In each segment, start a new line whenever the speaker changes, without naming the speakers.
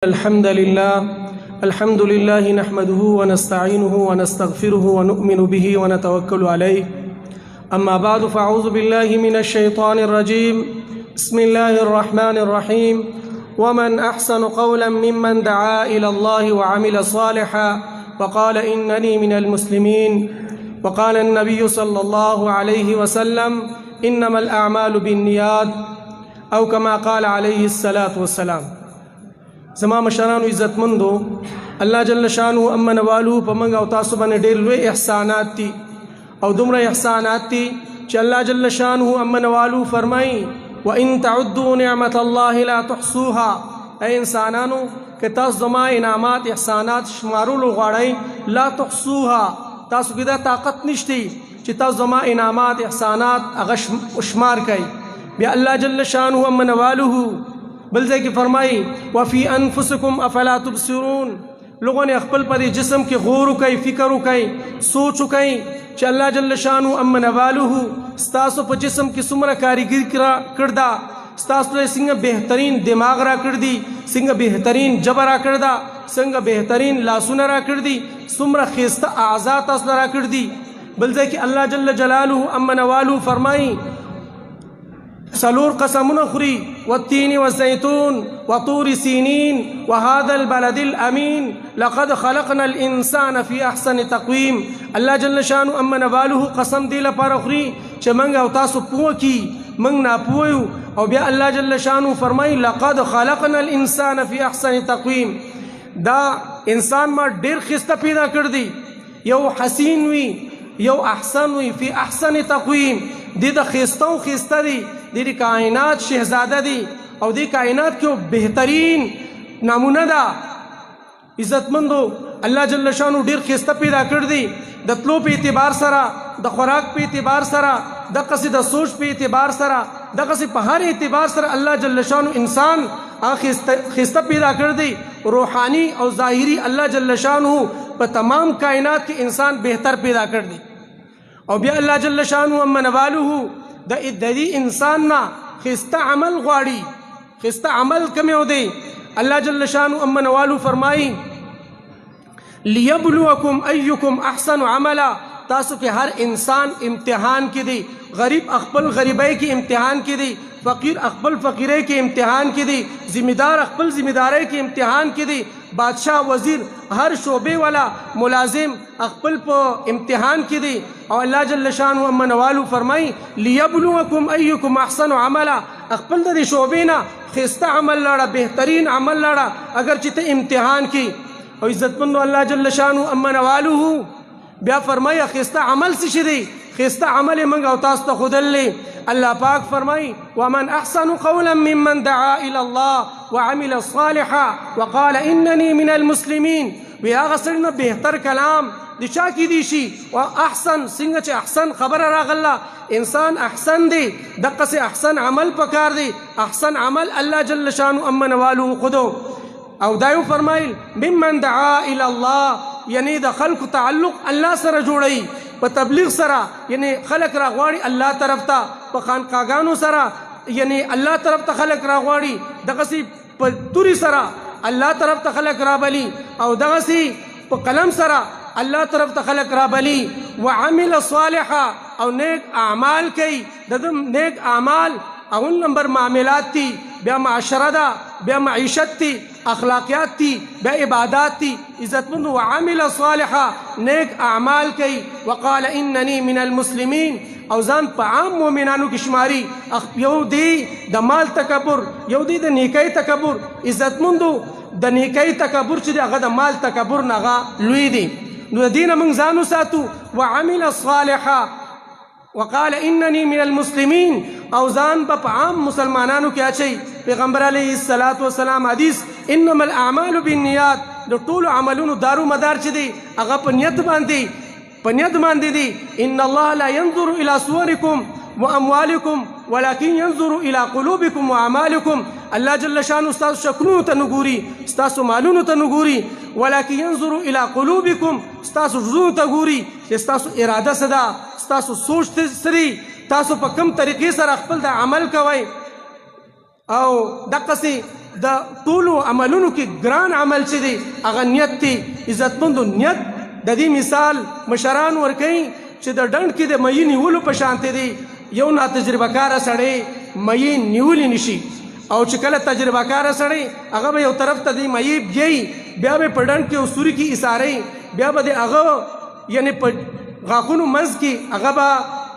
الحمد لله نحمده ونستعينه ونستغفره ونؤمن به ونتوكل عليه. أما بعد فأعوذ بالله من الشيطان الرجيم. بسم الله الرحمن الرحيم. ومن أحسن قولا ممن دعا إلى الله وعمل صالحا وقال إنني من المسلمين. وقال النبي صلى الله عليه وسلم إنما الأعمال بالنيات أو كما قال عليه الصلاة والسلام. زما مشرانو عزتمندو، الله جل شانو امن والو په منګ او تاسو باندې ډېر لوی احسانات دي او دومره احسانات دي چې الله جل شانو امن والو فرمایي وان تعدوا نعمت الله لا تحصوها. اي انسانانو که تاسو زما انعامات احسانات شمارولو غواړئ لا تحصوها، تاسو کې دا طاقت نشته چې تاسو زما انعامات احسانات هغه شمار کړئ. بیا الله جل شانو امن والو بل ځای کې فرمایي وفي انفسکم افلا تبصرون. لوگوں نے خپل پر جسم کې غور وکړئ، فکر وکړئ، سوچ وکړئ چې الله جل شانو امن والوه ستاسو په جسم کې څومره کاریګري کړ دا، ستاسو له څنګه بهترین دماغ را کړ دی، څنګه بهترین جبر را کړ دا، څنګه بهترین لاسونه را کړ دي، څومره ښایسته اعضا تاسو را کړ دي. بل ځای کې الله جل جلاله امن والو فرمایي سلور قسمون خوري والتين والزيتون وطور سينين وهذا البلد الأمين لقد خلقنا الإنسان في أحسن تقويم. الله جل شانو امن والوه قسم دی لپاره خوري چې منګ او تاسو پوه کی منګ نه پوهیو. او بیا الله جل شانو فرمای لقد خلقنا الإنسان في أحسن تقويم. دا انسان ما ډیر خسته پیدا کړ دی، یو حسین وی یو احسن وی فی احسن تقویم. دی د خسته او خسته دی، دی کائنات شہزادہ دی او دی کائنات کیوں بہترین نمونہ دا. عزتمندو اللہ جل شانو ډیر خسته پیدا کړ دی، د تلو په اعتبار سره، د خوراک په اعتبار سره، د قصد سوچ په اعتبار سره، د قصد په هر اعتبار سره الله جل شانو انسان خسته پیدا کړ دی. روحانی او ظاہری اللہ جل شانو په تمام کائنات کې انسان بہتر پیدا کړ دی. او بیا اللہ جل شانو امن والوه د دې انسان نا خسته عمل غواړي. خسته عمل کوم یو دی؟ الله جل شانو امن والو فرمایي ليبلوکم ایکم احسن عملا. تاسو کې هر انسان امتحان کې دی، غریب خپل غریبۍ کې امتحان کې دی، فقیر خپل فقیرۍ کې امتحان کې دی، ذمہ دار خپل ذمہ دارۍ کې امتحان کې دی، بادشاہ وزیر ہر شعبے والا ملازم خپل په امتحان کې دی. او الله جل شانو امن والو فرمای لیبلوکم ایکم احسن عملا. خپل د شعبې نه خسته عمل لاړه، بهترین عمل لاړه اگر چې ته امتحان کې. او عزتمندو الله جل شانو امن والو بیا فرمای خسته عمل څه شي دی؟ خسته عمل منګ او تاسو ته خودلې. الله پاک فرمای ومن احسن قولا ممن دعا الى الله وعمل صالحا وقال انني من المسلمين. وی هغه سړی نه بهتر کلام د چا کې دی شي او احسن څنګه چې احسن خبره راغله انسان احسن دی، دغه سه احسن عمل پکار دی. احسن عمل الله جل شانو امن والو خودو. او دایو فرمایل ممن دعا الى الله، یعنی د خلق تعلق الله سره جوړي، په تبلیغ سره یعنی خلق راغواړي الله طرف ته، په خانقاګانو سره یعنی الله طرف ته خلق راغواړي، دغه سي په توري سره الله طرف ته خلق رابلی، او دغه سي په قلم سره الله طرف ته خلق رابلی. وعمل صالحا، او نیک اعمال کوي. د نیک اعمال اول نمبر معاملات تی، بیا معاشره دا، بیا معیشت تی، اخلاقیات تی، بیا عبادات تی. عزتمند وعمل صالحا نیک اعمال کوي. وقال انني من المسلمين، او ځان په عام مؤمنانو کې شماري. یو دی د مال تکبر، یو دی د نیکۍ تکبر. عزتمندو د نیکۍ تکبر چې هغه د مال تکبر نه هغه لوی دی. نو د دینه موږ ځان وساتو. وعمل صالحا وقال انني من المسلمين، او ځان په عام مسلمانانو کې اچي. پیغمبر علیه الصلاۃ والسلام حدیث انما الاعمال بالنیات، د ټولو عملونو دارو مدار چې دی هغه په نیت باندې دی. ان الله لا ينظر الى صوركم واموالكم ولكن ينظر الى قلوبكم واعمالكم. الله جل شانو استاسو شکلونو ته نګوري، استاسو مالونو ته نګوري، ولكن ينظر الى قلوبكم، استاسو زړونو ته ګوري چې استاسو اراده صدا، استاسو سوچ سری، تاسو په کوم طریقې سره خپل د عمل کوئ. او دقه سي د ټولو عملونو کې ګران عمل چې دی هغه نیت دی. عزتمندو نیت د دې مثال مشران ورکوي چې د ډنډ کې د مئی نیولو په شانتې دی. یو ناتجربه کاره سړی مئی نیولی نشي او چې کله تجربه کاره سړی هغه به یو طرف ته دی مئی بیایي بیا به په ډنډ کې او سوري کې ایساروي بیا به د هغه یعنی په غاښونو منځ کې هغه به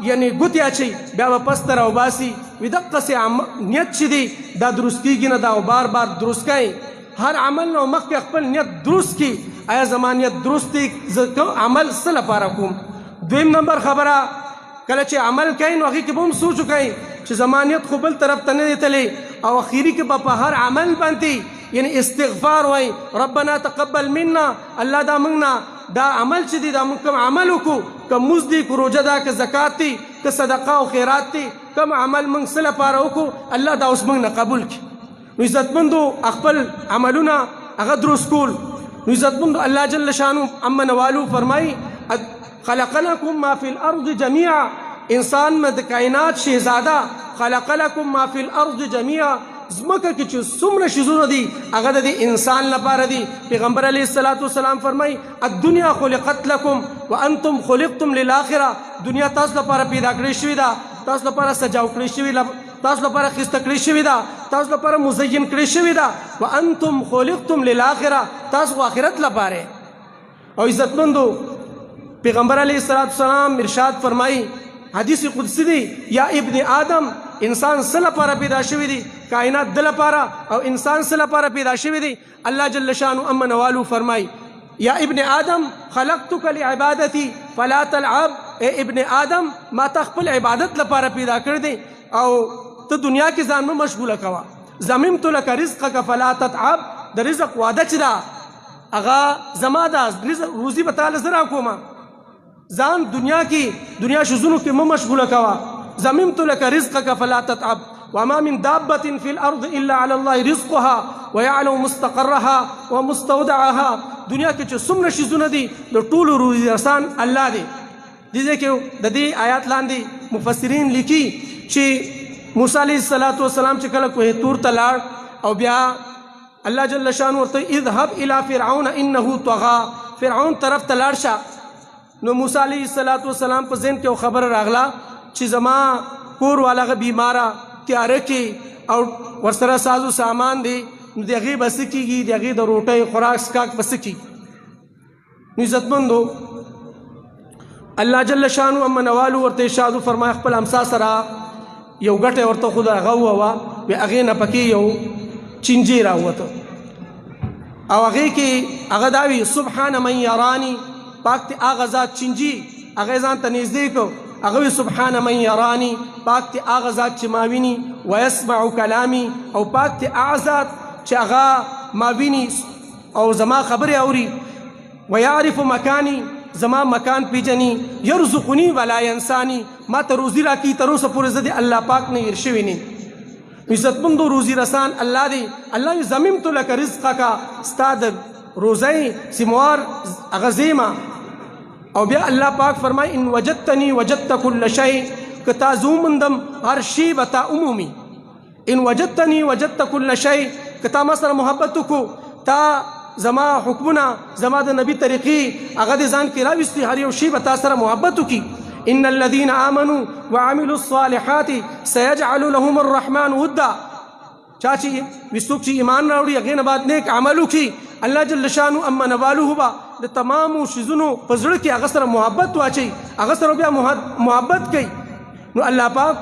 یعنی ګوتې اچوي بیا به پس ته راوباسي. وي دقسې نیت چې دی دا درست کېږي نه دا او بار بار درست کوي. هر عمل نه مخکې خپل نیت درست کړي آیا زما نیت درست دی زه عمل څه لپاره کوم. دویم نمبر خبره کله چې عمل کوي نو هغې کې به هم سوچ وکړئ چې زما نیت خو بل طرف ته نه دی تللی او اخري کې به په هر عمل باندې یعنی استغفار وای ربنا تقبل منا الله دا موږ نه دا عمل چې دی دا موږ کوم عمل وکړو که مزد دی که روژه ده که زکات دی که صدقه او خیرات دی کوم عمل موږ څه لپاره وکړو الله دا اوس موږ نه قبول کړي. نو عزتمندو خپل عملونه هغه درست کول. نو عزتمندو الله جل شانو عما نوالو فرمایي خلق لكم ما في الارض جميعا انسان میں د کائنات شہزادہ خلق لكم ما في الارض جميعا زمکه کې چې څومره شیزونه دي هغه د انسان لپاره دي. پیغمبر علیه الصلاۃ والسلام فرمایي الدنیا خلقت لكم وانتم خلقتم للاخره. دنیا تاسو لپاره پیدا کړې شوې ده تاسو لپاره سجاو کړې شوې ده تاسو لپاره خسته کړې شوې ده تاسو لپاره مزین کړې شوې ده وانتم خلقتم للاخره تاسو آخرت لپاره. او عزتمندو پیغمبر علیه الصلاۃ والسلام ارشاد فرمایي حدیث قدسی دی یا ابن آدم انسان څه لپاره پیدا شوی دی کائنات د لپاره او انسان څه لپاره پیدا شوی دی. الله جل شانو اما نوالو فرمای یا ابن آدم خلقتک لعبادتی فلا تلعب. اے ابن آدم ما ته خپل عبادت لپاره پیدا کړ دی او ته دنیا کې ځان مه مشغوله کوه. ضممت لك رزقك فلا تتعب. د رزق وعده چې ده هغه زما ده روزي به تعالی زه راکومه ځان دنیا کې دنیا شزونو کې مه مشغوله کوه. ضممت لك رزقك فلا تتعب وما من دابة في الأرض إلا على الله رزقها ويعلم مستقرها ومستودعها. دنیا کې چې څومره شیزونه دي د ټولو روزي رسان الله دی. دې کې د دې آیات لاندې مفسرین لیکي چې موسی علیه السلام چې کله کوه تور ته لاړ او بیا الله جل شانه ورته اذهب الى فرعون انه طغى فرعون طرف ته لاړ شه. نو موسی علیه السلام په ذهن کې خبر راغله چې زما کور والا بیماره تیاره کې او ورسره سازو سامان دی نو د هغې به څه کېږي د هغې د روټۍ خوراک څښاک به څه کېږي. نو عزتمندو الله جل شانو اما نوالو ورته ارشاد فرمایي خپل امسا سره یو ګټه ورته خو د هغه ووه وی هغې نه پکې یو چینجی راووته او هغې کې هغه دا وي سبحان من یرانی پاک دی هغه ذات چینجي هغې ځان ته نږدې کړ هغه وی سبحان من یرانی پاک دی هغه ذات چې ما ویني ویسمع کلامی او پاک دی هغه ذات چې هغه ما ویني او زما خبرې اوري ویعرف مکانی زما مکان پیژني یرزقنی ولا ینسانی ما ته روزي راکړي تر اوسه پورې زه د الله پاک نه هېر شوی نه. عزتمندو روزي رسان الله دی. الله وی ضممت لك رزقک ستا د روزۍ سیموار هغه زیمه. او بیا الله پاک فرمای ان وجدتنی وجدت كل شيء که تا زه وموندم هر شی به تا عمومي. ان وجدتنی وجدت كل شيء که تا ما سره محبت وکړو تا زما حکمونه زما د نبی طریقې هغه د ځان کې راوستي هر یو شی به تا سره محبت وکړي. ان الذين آمنوا وعملوا الصالحات سيجعل لهم الرحمن ودا. چا چې وڅوک چې ایمان راوړي هغې نه بعد نیک عمل وکړي الله جل شانو اما نوالو به د تمامو شیزونو په زړه کې هغه سره محبت واچوي هغه سره بیا محبت کوي. نو الله پاک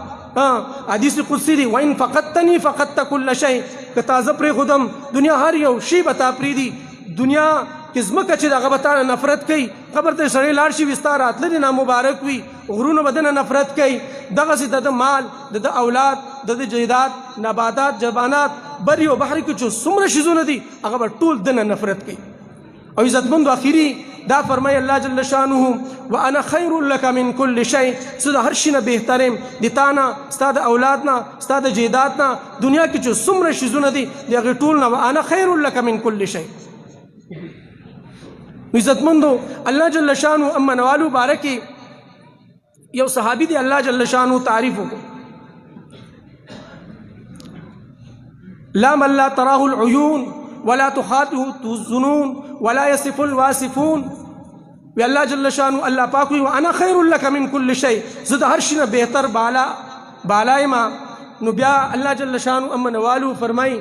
حدیث قدسی دی وان فقدتنی فقدت كل شيء که تا زه پرېښودم دنیا هر یو شی به تا پرېږدي. دنیا کې ځمکه چې د هغه به تا نه نفرت کوي قبر ته سړی لاړ شي وي ستا راتله دې نامبارک وي غرونه به دنه نفرت کوي دغسې د ده مال د ده اولاد د ده جیدات نباتات جبانات بر او بحر کې چې څومره شیزونه دي هغه به ټول دنه نفرت کوي. او عزتمندو اخري دا فرمای الله جل شانه وانا خیر لك من كل شيء زه د هر شي نه بهترم د تا نه ستا د اولاد نه ستا د جیدات نه دنیا کې چې څومره شیزونه دي د هغې ټول نه وانا خیر لك من كل شيء. عزتمندو الله جل شانه اما نوالو بارکی یو صحابی دی الله جل شانه تعریف وکړو لا من لا تراه العيون ولا تخاطبه الظنون ولا يصف الواصفون. وی الله جل شانو الله پاک وی وانا خیر لك من كل شيء، زه د هر شي نه بهتر بالا ما. نو بیا الله جل شانو امن والو فرمای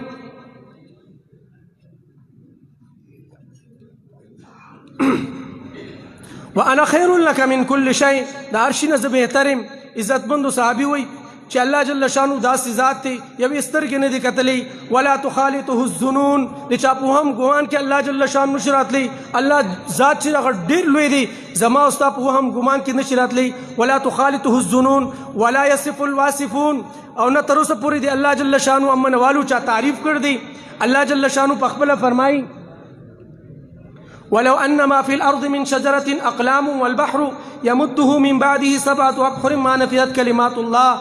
وانا خیر لك من كل شيء، د هر شي نه زه بهترم. عزتمندو صحابي وی چې الله جل شانو داسې ذات دی یوې سترګې نه دي کتلی. ولا تخالطه الظنون، د چا په هم ګمان کې الله جل شانو نشي راتلی. الله ذات چې هغه ډېر لوی دی، زما او ستا په هم ګمان کې نشي راتلی. ولا تخالطه الظنون ولا يصف الواصفون، او نه تر اوسه پورې دی الله جل شانو امن والو چا تعریف کړ دی. الله جل شانو په خپله فرمایي ولو أن ما في الأرض من شجرة أقلام والبحر يمده من بعده 7 أبحر ما نفدت كلمات الله.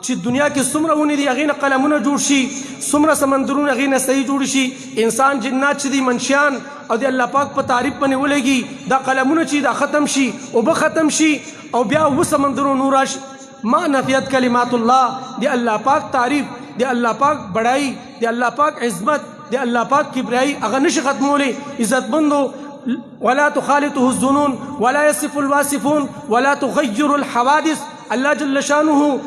چې دنیا کې څومره ونې دي هغې نه قلمونه جوړ شي، څومره سمندرونه هغې نه صحیح جوړ شي، انسان جنات چې دي منشیان او د الله پاک په تعریف باندې ولګي، دا قلمونه چې دا ختم شي، اوبه ختم شي، او بیا اوه سمندرونه نور راشي. ما نفیت کلمات الله، د الله پاک تعریف، د الله پاک بڑائی، د الله پاک عظمت، د الله پاک کبریائی هغه نشي ختمولی. عزتمندو ولا تخالطه الظنون ولا يصف الواصفون ولا تغير الحوادث. الله جل شانه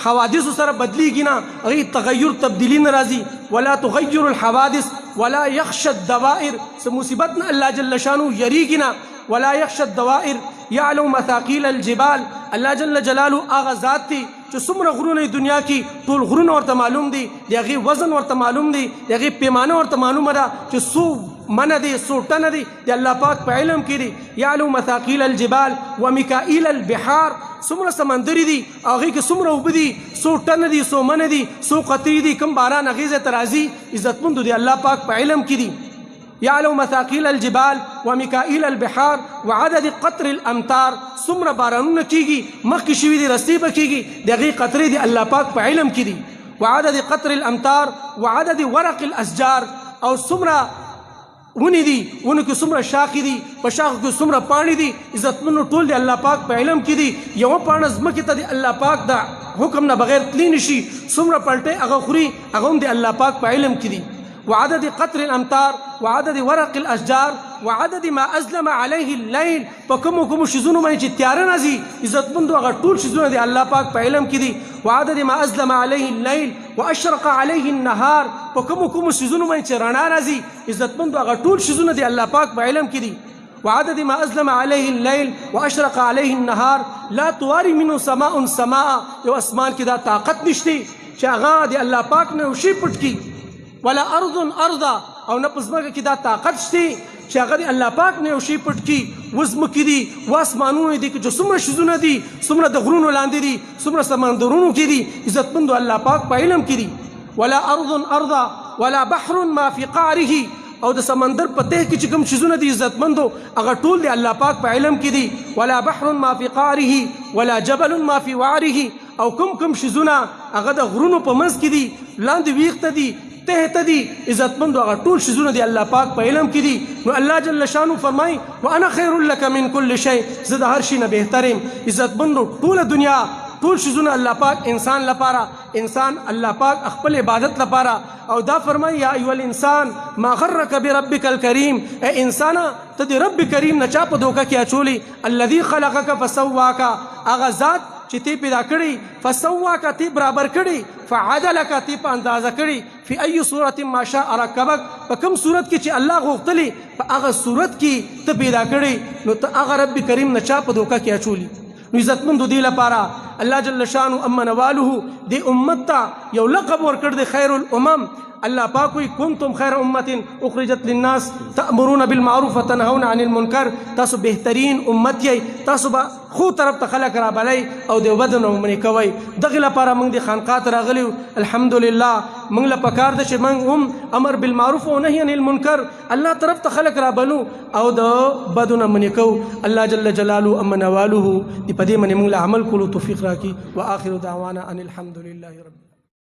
حوادث سره بدلیږي نه، هغې تغیر تبدیلی نه راځي. ولا تغیر الحوادث ولا يخشى الدوائر، څه مصیبت نه الله جل شانه یریږي نه. ولا يخشى الدوائر يعلم مثاقيل الجبال. الله جل جلاله هغه ذات دی چې څومره غرونه دنیا کې ټول غرونه ورته معلوم دي، د هغې وزن ورته معلوم دی، د هغې پیمانه ورته معلومه ده چې څو منه دی څو ټنه دی، د الله پاک په علم کې دی. يعلم مثاقيل الجبال ومكائيل البحار، څومره سمندري دي هغې کې څومره اوبه دي، څو ټنه دي، څو منه دي، څو قطرې دي، کوم باران هغې ځای ته راځي. عزتمندو د الله پاک په علم کې دي. يعلم مثاقيل الجبال ومكائيل البحار وعدد قطر الامطار، څومره بارانونه کېږي، مخکې شوي دي، رستې به کېږي، د هغې قطرې د الله پاک په علم کې دي. وعدد قطر الامطار وعدد ورق الاشجار، او څومره ونې دي، ونو کې څومره شاخې دي، په شاخو کې څومره پاڼې دي. عزتمنو ټول د الله پاک په علم کې دي. یوه پاڼه ځمکې ته د الله پاک د حکم نه بغیر تلی نشي، څومره پلټۍ هغه خوري، هغه هم د الله پاک په علم کې دي. وعدد قطر الامطار وعدد ورق الاشجار وعدد ما ازلم عليه الليل، په کومو کومو شیزونو باندې چې تیاره راځي، عزتمندو هغه ټول شیزونه د الله پاک په علم کې دي. وعدد ما ازلم عليه الليل واشرق عليه النهار، په کومو کومو شیزونو باندې چې رڼا راځي، عزتمندو هغه ټول شیزونه د الله پاک په علم کې دي. وعدد ما ازلم عليه الليل واشرق عليه النهار لا تواري منه سماء سماء، یو اسمان کې دا طاقت نشته چې هغه د الله پاک نه شي پټ کی. ولا ارض ارضا، او نه په ځمکه کې دا طاقت شته چې هغه د الله پاک نه یو شی پټ کي. وځمکې دي، واسمانونه دي، چې څومره شیزونه دي، څومره د غرونو لاندې دي، څومره سمندرونو کې دي، عزتمندو الله پاک په علم کې دي. ولا ارض ارضا ولا بحر ما في قعره، او د سمندر په تهه کې چې کوم شیزونه دي عزتمندو هغه ټول د الله پاک په علم کې دي. ولا بحر ما في قعره ولا جبل ما في وعره، او کوم شیزونه هغه د غرونو په منځ کې دي، لاندې ویښته دي، ته ته دي، عزتمندو هغه ټول شیزونه د الله پاک په علم کې دي. نو الله جل شانو فرمایي وانا خیر لك من كل شيء، زه د هر شي نه بهترم. عزتمندو ټوله دنیا ټول شیزونه الله پاک انسان لپاره، انسان الله پاک خپل عبادت لپاره. او دا فرمایي یا ایها الانسان ما غرك بربك الكريم، اے انسانا ته د رب کریم نه چا په دوکه کې اچولی. الذي خلقك فسواك، هغه ذات چې تی پیدا کړي، فسواک تی برابر کړي، فعدلک تی په اندازه کړي، فی ای صورت ما شاء رکبک، په کوم صورت کې چې الله غوښتلی په هغه صورت کې ته پیدا کړي. نو ته هغه رب کریم نه چا په دوکه کې اچولی. نو عزتمندو دې لپاره الله جل شانو امن والوه دې امت ته یو لقب ورکړ دی خیر الامم. الله پاک وی کنتم خیر امت اخرجت للناس تأمرون بالمعروف وتنهون عن المنکر، تاسو بهترین امت یې، تاسو به خو طرف ته خلک را بلئ او د بد نه منې کوئ. دغې لپاره موږ د خانقاه ته راغلي یو. الحمدلله موږ له پکار ده چې موږ هم امر بالمعروف او نهي عن المنکر الله طرف ته خلک را بلو او د بدو نه منې کوو. الله جل جلاله امن والوه دې په دې باندې موږ له عمل کولو توفیق راکړي. واخر دعوانا ان الحمد لله رب